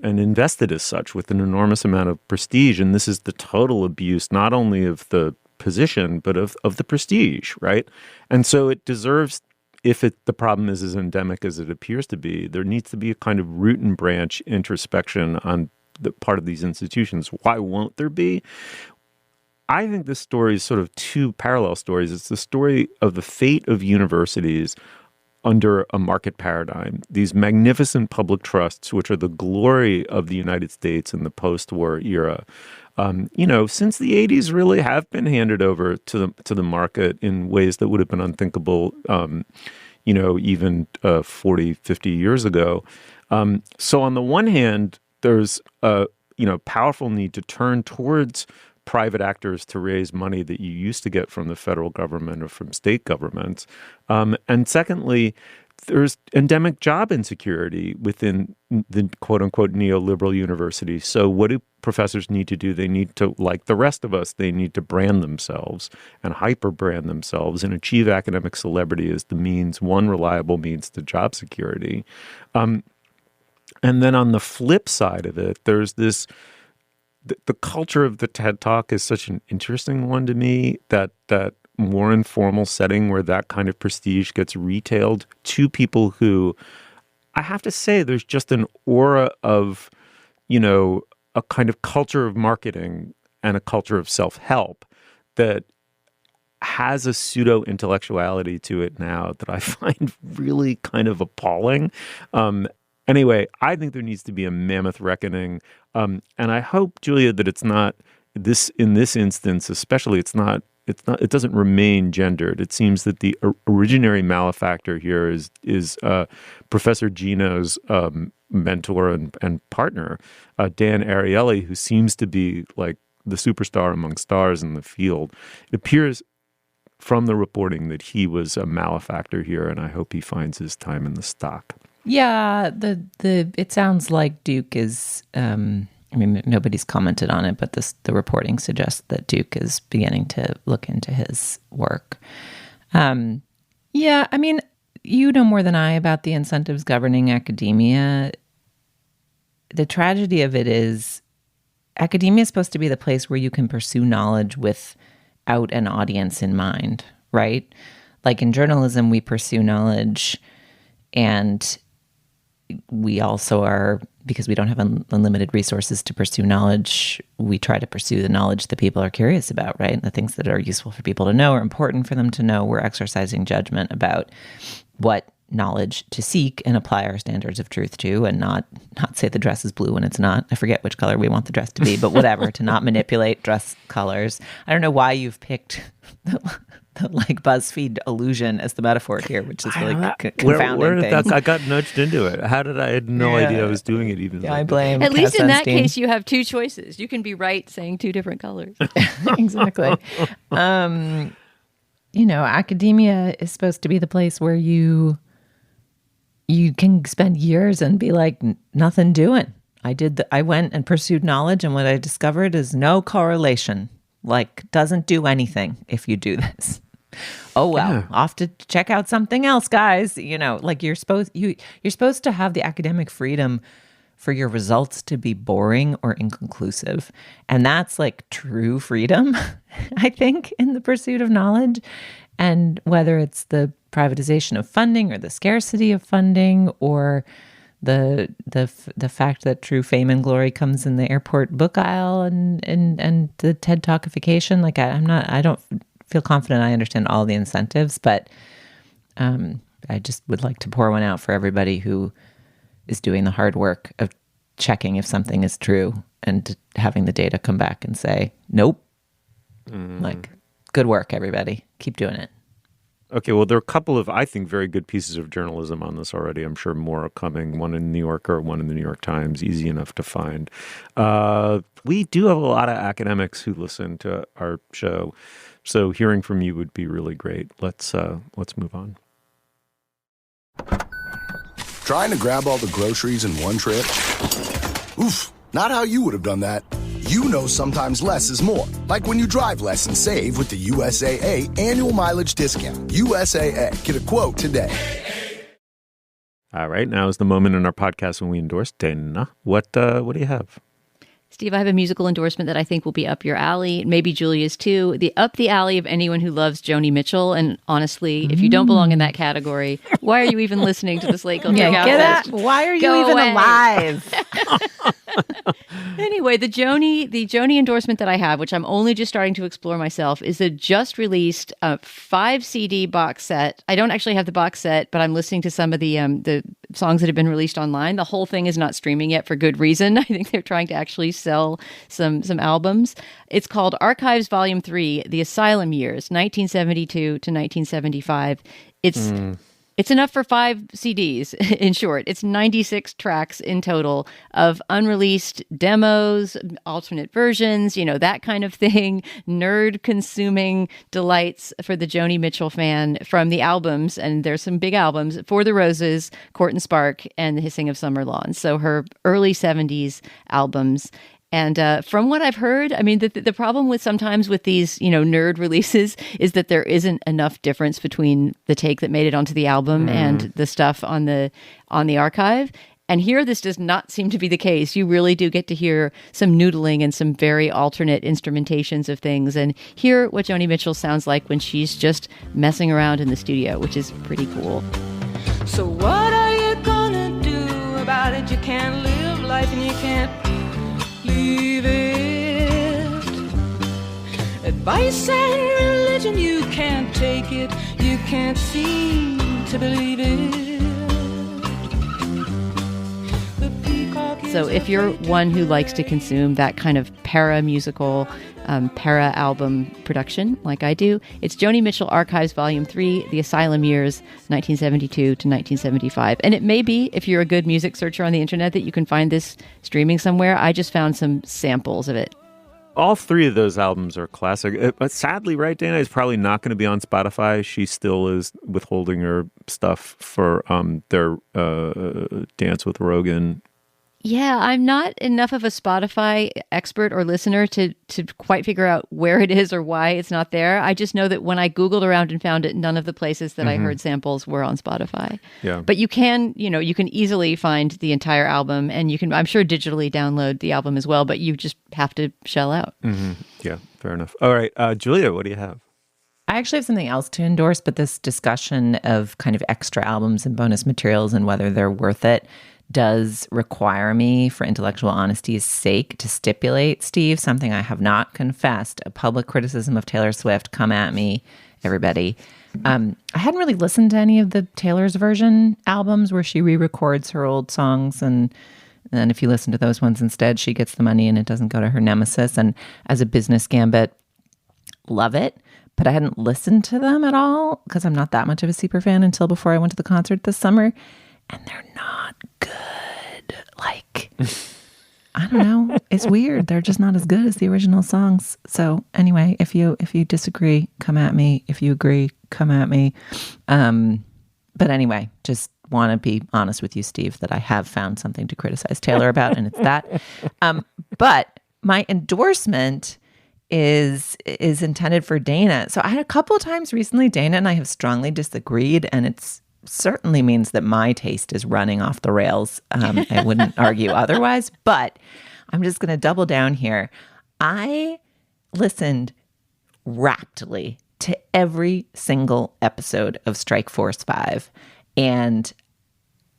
invested as such with an enormous amount of prestige. And this is the total abuse, not only of the position, but of the prestige, right? And so it deserves, if the problem is as endemic as it appears to be, there needs to be a kind of root and branch introspection on the part of these institutions. Why won't there be? I think this story is sort of two parallel stories. It's the story of the fate of universities under a market paradigm. These magnificent public trusts, which are the glory of the United States in the post-war era, since the 80s really have been handed over to the market in ways that would have been unthinkable, even 40, 50 years ago. So on the one hand, there's a powerful need to turn towards private actors to raise money that you used to get from the federal government or from state governments. And secondly, there's endemic job insecurity within the quote unquote neoliberal universities. So what do professors need to do? They need to, like the rest of us, they need to brand themselves and hyper brand themselves and achieve academic celebrity as the means, one reliable means to job security. And then on the flip side of it, there's this, the culture of the TED Talk is such an interesting one to me, that more informal setting where that kind of prestige gets retailed to people who, I have to say, there's just an aura of, a kind of culture of marketing and a culture of self-help that has a pseudo-intellectuality to it now that I find really kind of appalling. Anyway, I think there needs to be a mammoth reckoning. And I hope, Julia, that it's not this, in this instance, especially, it doesn't remain gendered. It seems that the originary malefactor here is Professor Gino's mentor and partner, Dan Ariely, who seems to be like the superstar among stars in the field. It appears from the reporting that he was a malefactor here, and I hope he finds his time in the stock. Yeah, it sounds like Duke is. Nobody's commented on it, but the reporting suggests that Duke is beginning to look into his work. You know more than I about the incentives governing academia. The tragedy of it is academia is supposed to be the place where you can pursue knowledge without an audience in mind, right? Like in journalism, we pursue knowledge, and we also are, because we don't have unlimited resources to pursue knowledge, we try to pursue the knowledge that people are curious about, right? And the things that are useful for people to know or important for them to know. We're exercising judgment about what knowledge to seek and apply our standards of truth to, and not say the dress is blue when it's not. I forget which color we want the dress to be, but whatever, to not manipulate dress colors. I don't know why you've picked the like BuzzFeed illusion as the metaphor here, which is really confounding things. I got nudged into it. How did I had no idea I was doing it even? Yeah, I blame At least Cass in that Sunstein. case, you have two choices. You can be right saying two different colors. Exactly. Academia is supposed to be the place where you can spend years and be like, nothing doing. I went and pursued knowledge, and what I discovered is no correlation. Like, doesn't do anything if you do this. Oh well, off to check out something else, guys. Like you're supposed to have the academic freedom for your results to be boring or inconclusive, and that's like true freedom, I think, in the pursuit of knowledge. And whether it's the privatization of funding or the scarcity of funding, or the fact that true fame and glory comes in the airport book aisle and the TED Talkification, like I don't feel confident I understand all the incentives, but I just would like to pour one out for everybody who is doing the hard work of checking if something is true and having the data come back and say, nope. Like, good work, everybody. Keep doing it. Okay, well, there are a couple of, I think, very good pieces of journalism on this already. I'm sure more are coming. One in the New Yorker, one in the New York Times, easy enough to find. We do have a lot of academics who listen to our show, so hearing from you would be really great. Let's move on. Trying to grab all the groceries in one trip? Oof, not how you would have done that. Sometimes less is more. Like when you drive less and save with the USAA annual mileage discount. USAA. Get a quote today. All right, now is the moment in our podcast when we endorse Dana. What do you have? Steve, I have a musical endorsement that I think will be up your alley, maybe Julia's too. Up the alley of anyone who loves Joni Mitchell. And honestly, if you don't belong in that category, why are you even listening to the Slate Culture Gabfest? Get out. Why are you even alive? Anyway, the Joni endorsement that I have, which I'm only just starting to explore myself, is a just released 5 CD box set. I don't actually have the box set, but I'm listening to some of the songs that have been released online. The whole thing is not streaming yet for good reason. I think they're trying to actually sell some albums. It's called Archives Volume 3, The Asylum Years, 1972 to 1975. It's It's enough for 5 CDs, in short. It's 96 tracks in total of unreleased demos, alternate versions, that kind of thing, nerd-consuming delights for the Joni Mitchell fan from the albums, and there's some big albums, For the Roses, Court and Spark, and The Hissing of Summer Lawns. So her early 70s albums. And from what I've heard, I mean, the problem with sometimes with these, nerd releases is that there isn't enough difference between the take that made it onto the album and the stuff on the archive. And here, this does not seem to be the case. You really do get to hear some noodling and some very alternate instrumentations of things, and hear what Joni Mitchell sounds like when she's just messing around in the studio, which is pretty cool. So what are you gonna do about it? You can't live life and you can't leave it. Advice and religion, you can't take it. You can't seem to believe it. So if you're one who likes to consume that kind of para-musical, para-album production, like I do, it's Joni Mitchell Archives Volume 3, The Asylum Years, 1972 to 1975. And it may be, if you're a good music searcher on the internet, that you can find this streaming somewhere. I just found some samples of it. All 3 of those albums are classic. But sadly, right, Dana, is probably not going to be on Spotify. She still is withholding her stuff for their Dance with Rogan. Yeah, I'm not enough of a Spotify expert or listener to quite figure out where it is or why it's not there. I just know that when I Googled around and found it, none of the places that I heard samples were on Spotify. Yeah. But you can easily find the entire album, and you can, I'm sure, digitally download the album as well, but you just have to shell out. Yeah, fair enough. All right, Julia, what do you have? I actually have something else to endorse, but this discussion of kind of extra albums and bonus materials and whether they're worth it does require me, for intellectual honesty's sake, to stipulate, Steve, something I have not confessed, a public criticism of Taylor Swift. Come at me, everybody. I hadn't really listened to any of the Taylor's version albums where she re-records her old songs, and then if you listen to those ones instead, she gets the money and it doesn't go to her nemesis. And as a business gambit, love it. But I hadn't listened to them at all because I'm not that much of a super fan until before I went to the concert this summer. And they're not good. Like, I don't know. It's weird. They're just not as good as the original songs. So anyway, if you disagree, come at me. If you agree, come at me. But anyway, just want to be honest with you, Steve, that I have found something to criticize Taylor about, and it's that. But my endorsement is intended for Dana. So I had a couple of times recently, Dana and I have strongly disagreed, and it's certainly means that my taste is running off the rails. I wouldn't argue otherwise, but I'm just going to double down here. I listened raptly to every single episode of Strike Force 5, and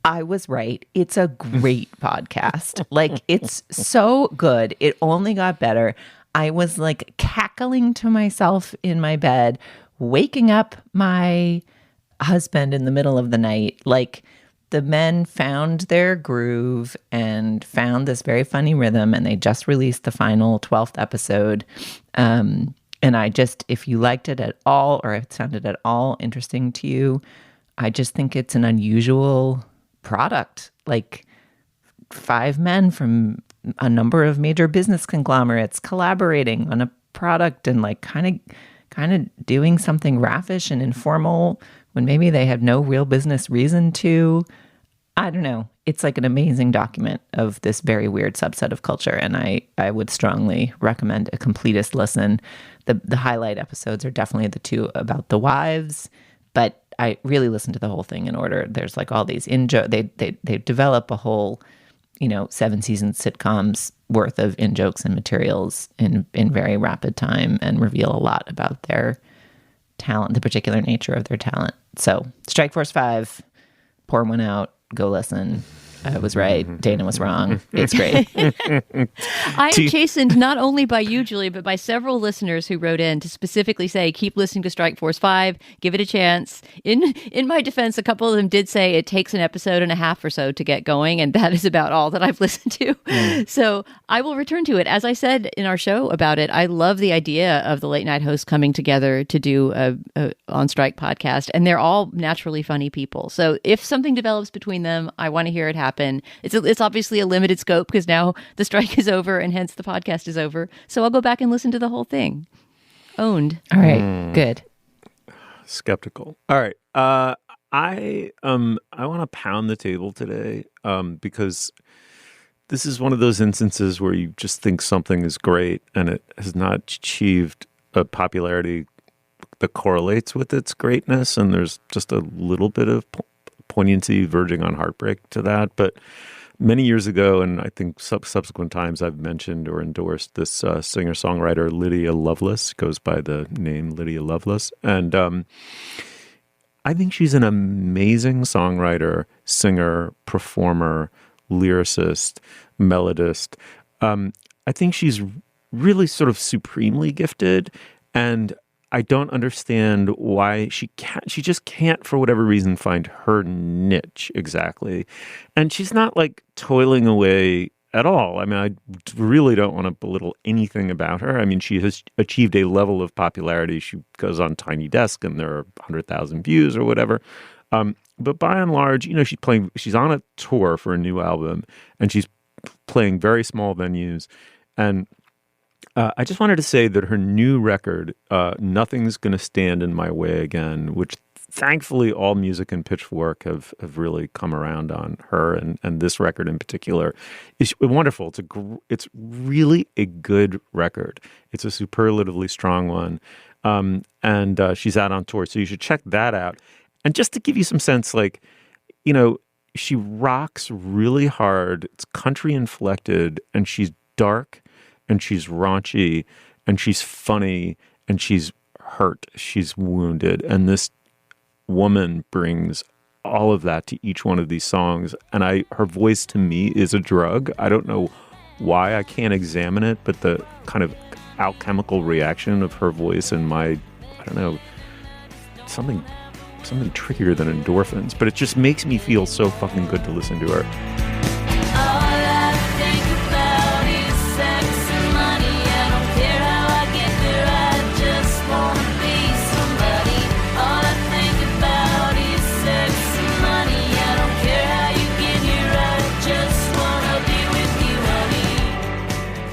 I was right. It's a great podcast. Like, it's so good. It only got better. I was like cackling to myself in my bed, waking up my husband in the middle of the night. Like, the men found their groove and found this very funny rhythm, and they just released the final 12th episode. And I just, if you liked it at all, or if it sounded at all interesting to you, I just think it's an unusual product. Like, 5 men from a number of major business conglomerates collaborating on a product and like kind of doing something raffish and informal when maybe they had no real business reason to. I don't know. It's like an amazing document of this very weird subset of culture, and I would strongly recommend a completist listen. The highlight episodes are definitely the 2 about the wives, but I really listened to the whole thing in order. There's like all these they develop a whole 7-season sitcoms worth of in-jokes and materials in very rapid time, and reveal a lot about their talent, the particular nature of their talent. So Strike Force 5, pour one out, go listen. I was right. Dana was wrong. It's great. I am chastened not only by you, Julia, but by several listeners who wrote in to specifically say, keep listening to Strike Force 5, give it a chance. In my defense, a couple of them did say it takes an episode and a half or so to get going, and that is about all that I've listened to. So I will return to it. As I said in our show about it, I love the idea of the late night hosts coming together to do a On Strike podcast, and they're all naturally funny people. So if something develops between them, I want to hear it happen. It's obviously a limited scope because now the strike is over and hence the podcast is over. So I'll go back and listen to the whole thing. Owned. All right. Good. Skeptical. All right. I want to pound the table today because this is one of those instances where you just think something is great and it has not achieved a popularity that correlates with its greatness, and there's just a little bit of poignancy verging on heartbreak to that. But many years ago, and I think subsequent times, I've mentioned or endorsed this singer-songwriter Lydia Loveless, goes by the name Lydia Loveless. And I think she's an amazing songwriter, singer, performer, lyricist, melodist. I think she's really sort of supremely gifted, and I don't understand why she just can't, for whatever reason, find her niche exactly. And she's not like toiling away at all. I mean, I really don't want to belittle anything about her. I mean, she has achieved a level of popularity. She goes on Tiny Desk and there are 100,000 views or whatever. But by and large, you know, she's on a tour for a new album and she's playing very small venues. And I just wanted to say that her new record, Nothing's Gonna Stand in My Way Again, which thankfully all music and Pitchfork have really come around on her, and this record in particular is wonderful. It's really a good record. It's a superlatively strong one, and she's out on tour, so you should check that out. And just to give you some sense, like, you know, she rocks really hard. It's country inflected, and she's dark, and she's raunchy, and she's funny, and she's hurt. She's wounded. And this woman brings all of that to each one of these songs. And her voice to me is a drug. I don't know why, I can't examine it, but the kind of alchemical reaction of her voice and I don't know, something trickier than endorphins, but it just makes me feel so fucking good to listen to her.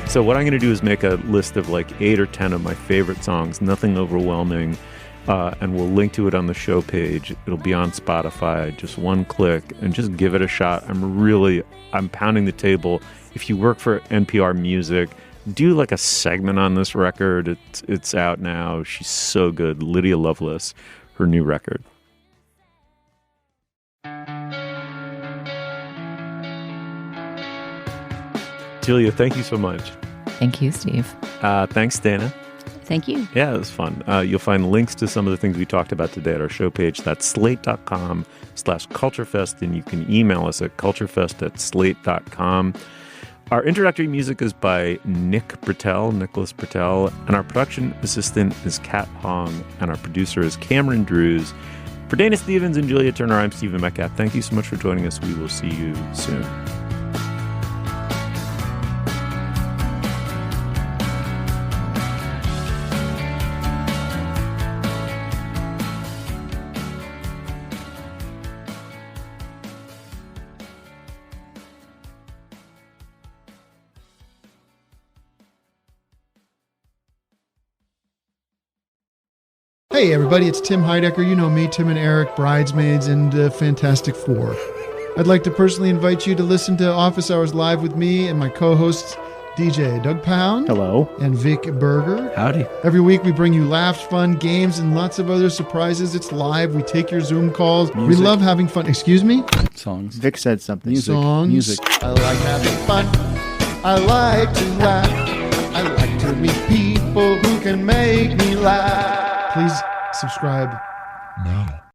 So what I'm going to do is make a list of like 8 or 10 of my favorite songs, nothing overwhelming, and we'll link to it on the show page. It'll be on Spotify, just one click, and just give it a shot. I'm pounding the table. If you work for NPR Music, do like a segment on this record. It's out now. She's so good. Lydia Loveless, her new record. Julia, thank you so much. Thank you, Steve. Thanks, Dana. Thank you. Yeah, it was fun. You'll find links to some of the things we talked about today at our show page. That's slate.com/culturefest, and you can email us at culturefest@slate.com. Our introductory music is by Nicholas Britell, and our production assistant is Kat Hong, and our producer is Cameron Drews. For Dana Stevens and Julia Turner, I'm Stephen Metcalf. Thank you so much for joining us. We will see you soon. Hey everybody, it's Tim Heidecker. You know me, Tim and Eric, Bridesmaids, and Fantastic Four. I'd like to personally invite you to listen to Office Hours Live with me and my co-hosts, DJ Doug Pound. Hello. And Vic Berger. Howdy. Every week we bring you laughs, fun, games, and lots of other surprises. It's live. We take your Zoom calls. Music. We love having fun. Excuse me? Songs. Vic said something. Music. Songs. Music. I like having fun. I like to laugh. I like to meet people who can make me laugh. Please subscribe now.